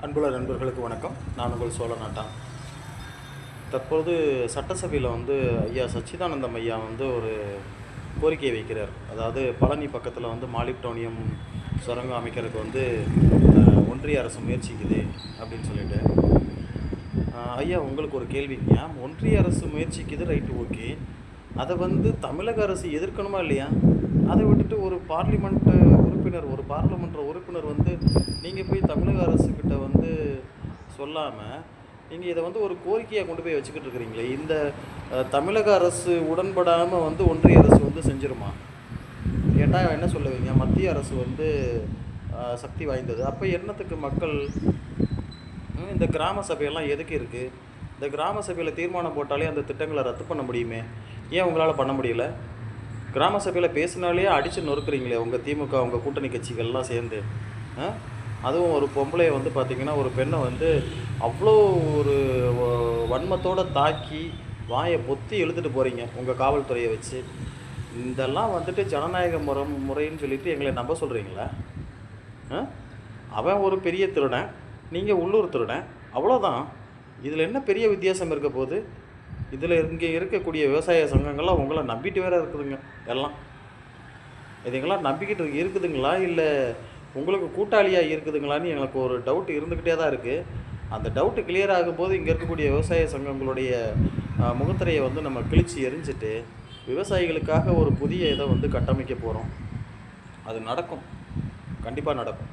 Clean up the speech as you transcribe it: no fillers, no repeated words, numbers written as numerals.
அன்புள்ள நண்பர்களுக்கு வணக்கம். நான் உங்கள் சோழநாட்டான். தற்போது சட்டசபையில் ஐயா சச்சிதானந்தம் ஐயா ஒரு கோரிக்கை வைக்கிறார். அதாவது பழனி பக்கத்தில் மாலிப்டோனியம் சுரங்கம் அமைக்கிறதுக்கு ஒன்றிய அரசு முயற்சிக்குது அப்படின்னு சொல்லிட்டு. ஐயா, உங்களுக்கு ஒரு கேள்விங்க. ஒன்றிய அரசு முயற்சிக்குது, ரைட்டு, ஓகே. அதை தமிழக அரசு எதிர்க்கணுமா இல்லையா? அதை விட்டுட்டு ஒரு பார்லிமெண்ட் உறுப்பினர், ஒரு பாராளுமன்ற உறுப்பினர் நீங்கள் போய் தமிழக அரசுக்கிட்ட சொல்லாமல் நீங்கள் இதை ஒரு கோரிக்கையாக கொண்டு போய் வச்சுக்கிட்டு இருக்கிறீங்களே, இந்த தமிழக அரசு உடன்படாமல் ஒன்றிய அரசு செஞ்சிருமா கேட்டால் என்ன சொல்லுவீங்க? மத்திய அரசு சக்தி வாய்ந்தது. அப்போ என்னத்துக்கு மக்கள் இந்த கிராம சபையெல்லாம் எதுக்கு இருக்குது? இந்த கிராம சபையில் தீர்மானம் போட்டாலே அந்த திட்டங்களை ரத்து பண்ண முடியுமே, ஏன் உங்களால் பண்ண முடியல? கிராம சபையில் பேசினாலே அடித்து நொறுக்குறீங்களே உங்கள் திமுக, உங்கள் கூட்டணி கட்சிகள்லாம் சேர்ந்து. அதுவும் ஒரு பொம்பளையை பார்த்திங்கன்னா, ஒரு பெண்ணை அவ்வளோ ஒரு வன்மத்தோடு தாக்கி வாயை பொத்தி எழுத்துட்டு போகிறீங்க உங்கள் காவல்துறையை வச்சு. இதெல்லாம் ஜனநாயக முறைன்னு சொல்லிட்டு எங்களை நம்ப சொல்கிறீங்களா? அவன் ஒரு பெரிய திருடன், நீங்கள் உள்ளூர் திருடன், அவ்வளோதான். இதில் என்ன பெரிய வித்தியாசம் இருக்க போகுது? இதில் இங்கே இருக்கக்கூடிய விவசாய சங்கங்கள்லாம் உங்களை நம்பிட்டு வேறு இருக்குதுங்க. எல்லாம் இதுங்கெல்லாம் நம்பிக்கிட்டு இருக்குதுங்களா, இல்லை உங்களுக்கு கூட்டாளியாக இருக்குதுங்களான்னு எங்களுக்கு ஒரு டவுட் இருந்துக்கிட்டே தான் இருக்குது. அந்த டவுட்டு கிளியர் ஆகும்போது இங்கே இருக்கக்கூடிய விவசாய சங்கங்களுடைய முகத்திரையை நம்ம கிழிச்சு எரிஞ்சிட்டு விவசாயிகளுக்காக ஒரு புதிய இதை கட்டமைக்க போகிறோம். அது நடக்கும், கண்டிப்பாக நடக்கும்.